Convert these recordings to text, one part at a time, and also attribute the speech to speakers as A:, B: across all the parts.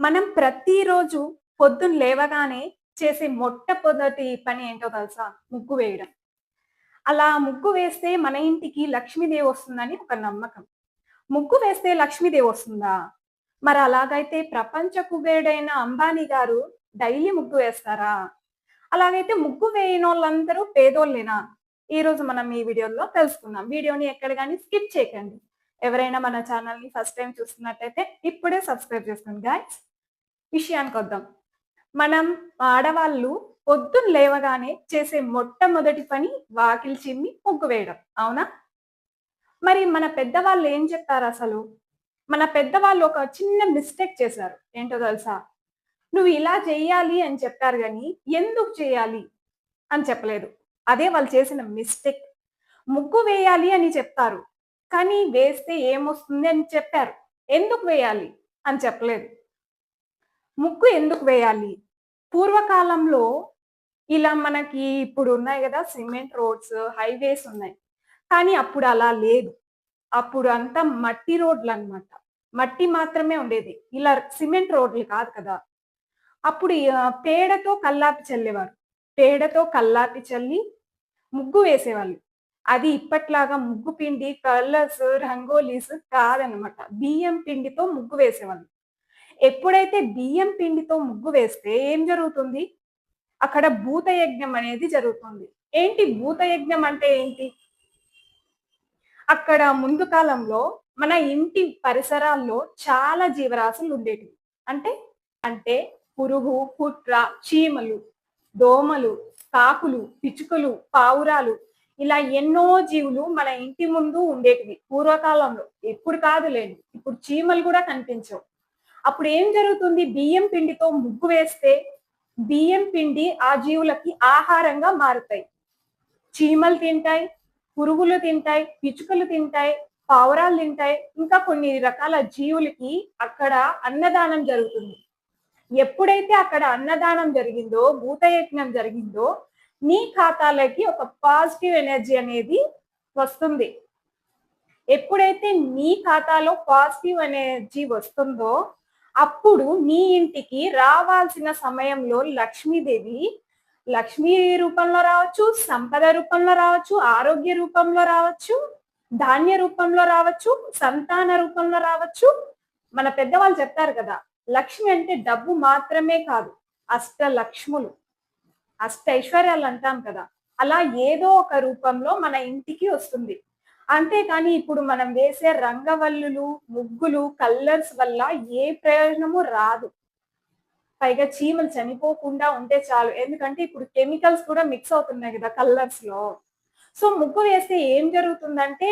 A: మనం ప్రతిరోజు పొద్దున్న లేవగానే చేసే మొట్టమొదటి పని ఏంటో తెలుసా? ముగ్గు వేయడం. అలా ముగ్గు వేస్తే మన ఇంటికి లక్ష్మీదేవి వస్తుందని ఒక నమ్మకం. ముగ్గు వేస్తే లక్ష్మీదేవి వస్తుందా? మరి అలాగైతే ప్రపంచ కుబేరుడైన అంబానీ గారు డైలీ ముగ్గు వేస్తారా? అలాగైతే ముగ్గు వేయనోళ్ళందరూ పేదోళ్ళేనా? ఈరోజు మనం ఈ వీడియోలో తెలుసుకుందాం. వీడియోని ఎక్కడ గాని స్కిప్ చేయకండి. ఎవరైనా మన ఛానల్‌ని ఫస్ట్ టైమ్ చూస్తున్నట్టయితే ఇప్పుడే సబ్స్క్రైబ్ చేసుకోండి గైస్. విషయానికొద్దాం. మనం ఆడవాళ్ళు పొద్దున్న లేవగానే చేసే మొట్టమొదటి పని వాకిలి చిమ్మి ముగ్గు వేయడం. అవునా? మరి మన పెద్దవాళ్ళు ఏం చెప్పారసలు? మన పెద్దవాళ్ళు ఒక చిన్న మిస్టేక్ చేశారు. ఏంటో తెలుసా? "నువ్వు ఇలా చెయ్యాలి" అని చెప్పారు గానీ, ఎందుకు చేయాలి అని చెప్పలేదు. అదే వాళ్ళు చేసిన మిస్టేక్. ముగ్గు వేయాలి అని చెప్తారు. కానీ వేస్తే ఏమొస్తుంది అని చెప్పారు. ఎందుకు వేయాలి అని చెప్పలేదు. ముగ్గు ఎందుకు వేయాలి? పూర్వకాలంలో ఇలా మనకి ఇప్పుడు ఉన్నాయి గదా! సిమెంట్ రోడ్స్, హైవేస్ ఉన్నాయి. కానీ అప్పుడు అలా లేదు. అప్పుడు అంతా మట్టి రోడ్లనమాట. మట్టి మాత్రమే ఉండేది. ఇలా సిమెంట్ రోడ్లు కాదు కదా! అప్పుడు పేడతో కల్లాపి చల్లేవారు. పేడతో కల్లాపి చల్లి ముగ్గు వేసేవాళ్ళు. అది ఇప్పట్లాగా ముగ్గు పిండి, కలర్స్, రంగోలీస్ కాదనమాట. బియ్యం పిండితో ముగ్గు వేసేవాళ్ళు. ఎప్పుడైతే బియ్యం పిండితో ముగ్గు వేస్తే ఏం జరుగుతుంది? అక్కడ భూతయజ్ఞం అనేది జరుగుతుంది. ఏంటి భూతయజ్ఞం అంటే ఏంటి? అక్కడ ముందు కాలంలో మన ఇంటి పరిసరాల్లో చాలా జీవరాశులు ఉండేటివి. అంటే, అంటే పురుగు, పుట్ర, చీమలు, దోమలు, కాకులు, పిచ్చుకలు, పావురాలు ఇలా ఎన్నో జీవులు మన ఇంటి ముందు ఉండేటివి పూర్వకాలంలో. ఇప్పుడు కాదులెండి. ఇప్పుడు చీమలు కూడా కనిపించవు. అప్పుడు ఏం జరుగుతుంది? బియ్యం పిండితో ముగ్గు వేస్తే బియ్యం పిండి ఆ జీవులకి ఆహారంగా మారుతాయి. చీమలు తింటాయి, పురుగులు తింటాయి, పిచ్చుకలు తింటాయి, పావురాలు తింటాయి. ఇంకా కొన్ని రకాల జీవులకి అక్కడ అన్నదానం జరుగుతుంది. ఎప్పుడైతే అక్కడ అన్నదానం జరిగిందో, భూతయజ్ఞం జరిగిందో, నీ ఖాతాలోకి ఒక పాజిటివ్ ఎనర్జీ అనేది వస్తుంది. ఎప్పుడైతే నీ ఖాతాలో పాజిటివ్ ఎనర్జీ వస్తుందో, అప్పుడు నీ ఇంటికి రావాల్సిన సమయంలో లక్ష్మీదేవి లక్ష్మీ రూపంలో రావచ్చు, సంపద రూపంలో రావచ్చు, ఆరోగ్య రూపంలో రావచ్చు, ధాన్య రూపంలో రావచ్చు, సంతాన రూపంలో రావచ్చు. మన పెద్దవాళ్ళు చెప్తారు కదా! లక్ష్మి అంటే డబ్బు మాత్రమే కాదు. అష్టలక్ష్ములు, అష్టైశ్వర్యాలు అంటాం కదా! అలా ఏదో ఒక రూపంలో మన ఇంటికి వస్తుంది. అంతేకాని ఇప్పుడు మనం వేసే రంగవల్లులు, ముగ్గులు, కలర్స్ వల్ల ఏ ప్రయోజనము రాదు. పైగా చీమలు చనిపోకుండా ఉంటే చాలు. ఎందుకంటే ఇప్పుడు కెమికల్స్ కూడా మిక్స్ అవుతున్నాయి గదా! కలర్స్‌లో. సో, ముగ్గు వేస్తే ఏం జరుగుతుందంటే,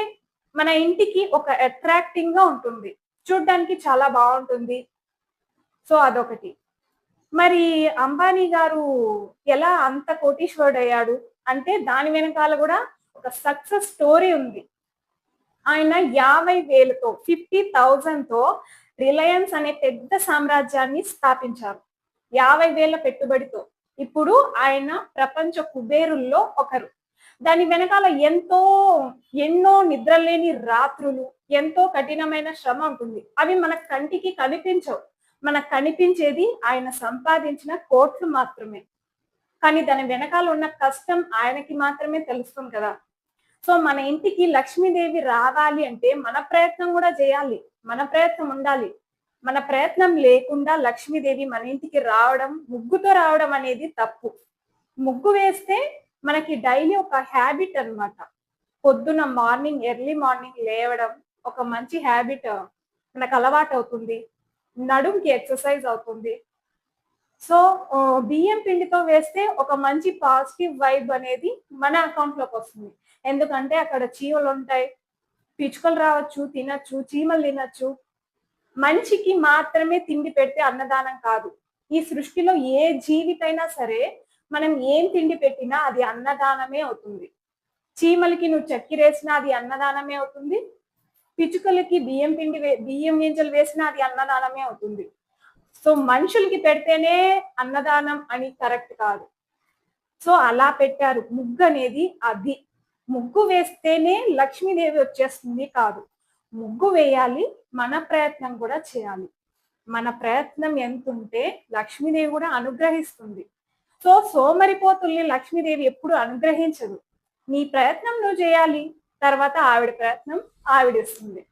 A: మన ఇంటికి ఒక అట్రాక్టింగ్‌గా ఉంటుంది. చూడ్డానికి చాలా బావుంటుంది. సో, అదొకటి. మరి అంబానీ గారు ఎలా అంత కోటీశ్వరుడయ్యాడు? అంటే దాని వెనకాల గూడా ఒక సక్సెస్ స్టోరీ ఉంది. ఆయన 50,000తో 50,000తో రిలయన్స్ అనే పెద్ద సామ్రాజ్యాన్ని స్థాపించారు. 50,000 పెట్టుబడితో. ఇప్పుడు ఆయన ప్రపంచ కుబేరుల్లో ఒకరు. దాని వెనకాల ఎన్నో నిద్రలేని రాత్రులు, ఎంతో కఠినమైన శ్రమ ఉంటుంది. అవి మన కంటికి కనిపించవు. మనకు కనిపించేది ఆయన సంపాదించిన కోట్లు మాత్రమే. కానీ దాని వెనకాల ఉన్న కష్టం ఆయనకి మాత్రమే తెలుస్తుంది కదా! సో, మన ఇంటికి లక్ష్మీదేవి రావాలి అంటే మన ప్రయత్నం గూడా జేయాలి. మన ప్రయత్నం ఉండాలి. మన ప్రయత్నం లేకుండా లక్ష్మీదేవి మన ఇంటికి రావడం, ముగ్గుతో రావడం అనేది తప్పు. ముగ్గు వేస్తే మనకి డైలీ ఒక హాబిట్ అన్నమాట. పొద్దున ఎర్లీ మార్నింగ్ లేవడం ఒక మంచి హాబిట్ మనకు అలవాటవుతుంది. నడుంకి ఎక్సర్‌సైజ్ అవుతుంది. సో, బియ్యం పిండితో వేస్తే ఒక మంచి పాజిటివ్ వైబ్ అనేది మన అకౌంట్‌లోకొస్తుంది. ఎందుకంటే అక్కడ చీమలుంటాయి. పిచ్చుకలు రావచ్చు, తినొచ్చు, చీమలు తినొచ్చు. మనిషికి మాత్రమే తిండి పెడితే అన్నదానం కాదు. ఈ సృష్టిలో ఏ జీవికైనా సరే మనం ఏం తిండి పెట్టినా అది అన్నదానమే అవుతుంది. చీమలకి నువ్వు చక్కెరేసినా అది అన్నదానమే అవుతుంది. పిచ్చుకలకి బియ్యం గింజలు వేసినా అది అన్నదానమే అవుతుంది. సో, మనుషులకి పెడితేనే అన్నదానం అని కరెక్ట్ కాదు. సో, అలా పెట్టారు. ముగ్గనేది అది. ముగ్గు వేస్తేనే లక్ష్మీదేవి వచ్చేస్తుంది కాదు. ముగ్గు వేయాలి. మన ప్రయత్నం కూడా చేయాలి. మన ప్రయత్నం ఎంతుంటే లక్ష్మీదేవి కూడా అనుగ్రహిస్తుంది. సో సోమరిపోతుల్ని లక్ష్మీదేవి ఎప్పుడు అనుగ్రహించదు. నీ ప్రయత్నం నువ్వు చేయాలి. తర్వాత ఆవిడ ప్రయత్నం ఆవిడిస్తుంది.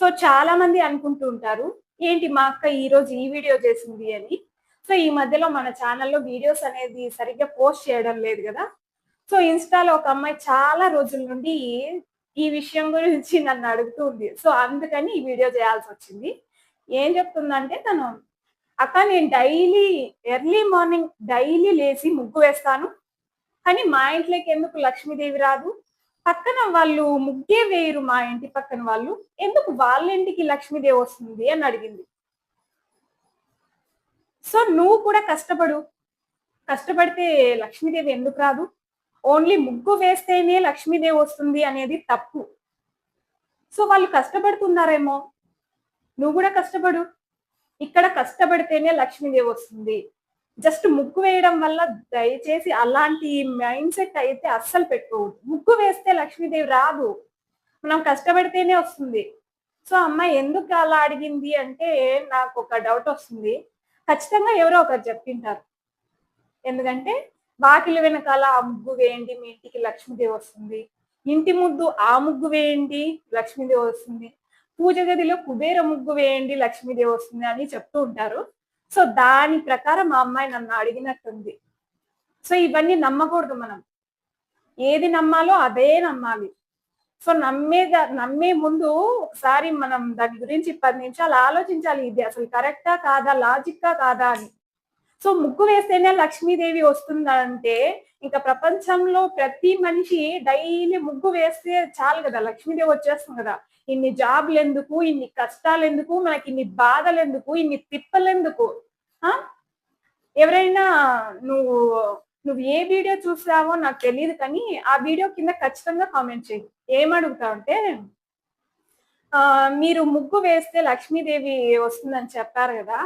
A: సో చాలా మంది అనుకుంటూ ఉంటారు, ఏంటి మా అక్క ఈరోజు ఈ వీడియో చేసింది అని. సో ఈ మధ్యలో మన ఛానల్లో వీడియోస్ అనేది సరిగ్గా పోస్ట్ చేయడం లేదు కదా. సో ఇన్‌స్టాలో ఒక అమ్మాయి చాలా రోజుల నుండి ఈ విషయం గురించి నన్ను అడుగుతూ ఉంది. సో అందుకని ఈ వీడియో చేయాల్సొచ్చింది. ఏం చెప్తుందంటే తను, "అక్క నేను ఎర్లీ మార్నింగ్ డైలీ లేసి ముగ్గు వేస్తాను. కానీ మా ఇంట్లోకి ఎందుకు లక్ష్మీదేవి రాదు? పక్కన వాళ్ళు ముగ్గే వేయరు మా ఇంటి పక్కన వాళ్ళు. ఎందుకు వాళ్ళ ఇంటికి లక్ష్మీదేవి వస్తుంది?" అని అడిగింది. సో నువ్వు కూడా కష్టపడు. కష్టపడితే లక్ష్మీదేవి ఎందుకు రాదు? ఓన్లీ ముగ్గు వేస్తేనే లక్ష్మీదేవి వస్తుంది అనేది తప్పు. సో వాళ్ళు కష్టపడుతున్నారేమో, నువ్వు కూడా కష్టపడు. ఇక్కడ కష్టపడితేనే లక్ష్మీదేవి వస్తుంది. జస్ట్ ముగ్గు వేయడం వల్ల దయచేసి అలాంటి మైండ్ సెట్ అయితే అస్సలు పెట్టుకోవద్దు. ముగ్గు వేస్తే లక్ష్మీదేవి రాదు. మనం కష్టపడితేనే వస్తుంది. సో అమ్మాయి ఎందుకు అలా అడిగింది అంటే నాకు ఒక డౌట్ వస్తుంది. ఖచ్చితంగా ఎవరో ఒకరు చెప్పింటారు. ఎందుకంటే వాకిలి వెనకాల ఆ ముగ్గు వేయండి మీ ఇంటికి లక్ష్మీదేవి వస్తుంది. ఇంటి ముందు ఆ ముగ్గు వేయండి లక్ష్మీదేవి వస్తుంది. పూజ గదిలో కుబేర ముగ్గు వేయండి లక్ష్మీదేవి వస్తుంది అని చెప్తూ ఉంటారు. సో దాని ప్రకారం మా అమ్మాయి నన్ను అడిగినట్టుంది. సో ఇవన్నీ నమ్మకూడదు మనం. ఏది నమ్మాలో అదే నమ్మాలి. సో నమ్మే ముందు ఒకసారి మనం దాని గురించి 10 నిమిషాలు ఆలోచించాలి. ఇది అసలు కరెక్టా కాదా? లాజిక్కా కాదా అని. సో ముగ్గు వేస్తేనే లక్ష్మీదేవి వస్తుందంటే ఇంకా ప్రపంచంలో ప్రతి మనిషి డైలీ ముగ్గు వేస్తే చాలు కదా, లక్ష్మీదేవి వచ్చేస్తుంది కదా. ఇన్ని జాబ్లు ఎందుకు, ఇన్ని కష్టాలు ఎందుకు, మనకి ఇన్ని బాధలు ఎందుకు, ఇన్ని తిప్పలు ఎందుకు? ఎవరైనా నువ్వు నువ్వు ఏ వీడియో చూసావో నాకు తెలియదు, కానీ ఆ వీడియో కింద ఖచ్చితంగా కామెంట్ చేయి. ఏమడుగుతావంటే, మీరు ముగ్గు వేస్తే లక్ష్మీదేవి వస్తుందని చెప్పారు కదా.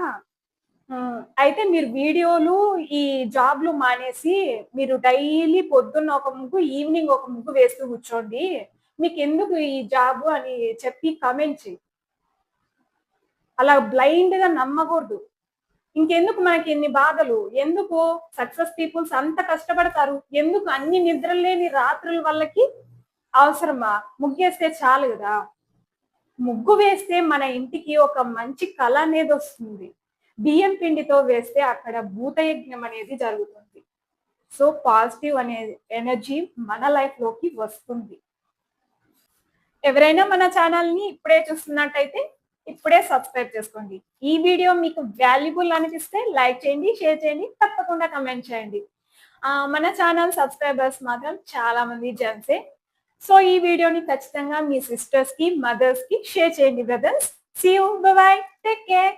A: అయితే మీరు వీడియోలు, ఈ జాబ్‌లు మానేసి మీరు డైలీ పొద్దున్న ఒక ముగ్గు, ఈవినింగ్ ఒక ముగ్గు వేస్తూ కూర్చోండి. మీకెందుకు ఈ జాబు అని చెప్పి కామెంట్ చెయి. అలా బ్లైండ్‌గా నమ్మకూడదు. ఇంకెందుకు మనకి ఇన్ని బాధలు? ఎందుకు సక్సెస్ పీపుల్స్ అంత కష్టపడతారు? ఎందుకు అన్ని నిద్రలేని రాత్రులు వాళ్ళకి అవసరమా? ముగ్గేస్తే చాలు గదా. ముగ్గు వేస్తే మన ఇంటికి ఒక మంచి కళ అనేదొస్తుంది. బియ్యం పిండితో వేస్తే అక్కడ భూతయజ్ఞం అనేది జరుగుతుంది. సో పాజిటివ్ అనే ఎనర్జీ మన లైఫ్ లోకి వస్తుంది. ఎవరైనా మన ఛానల్ ని ఇప్పుడే చూస్తున్నట్టయితే ఇప్పుడే సబ్స్క్రైబ్ చేసుకోండి. ఈ వీడియో మీకు వాల్యుబుల్ అనిపిస్తే లైక్ చేయండి, షేర్ చేయండి, తప్పకుండా కమెంట్ చేయండి. మన ఛానల్ సబ్స్క్రైబర్స్ మాత్రం చాలా మంది జెంట్సే. సో ఈ వీడియోని ఖచ్చితంగా మీ సిస్టర్స్ కి, మదర్స్ కి షేర్ చేయండి brothers. See you, bye bye, take care.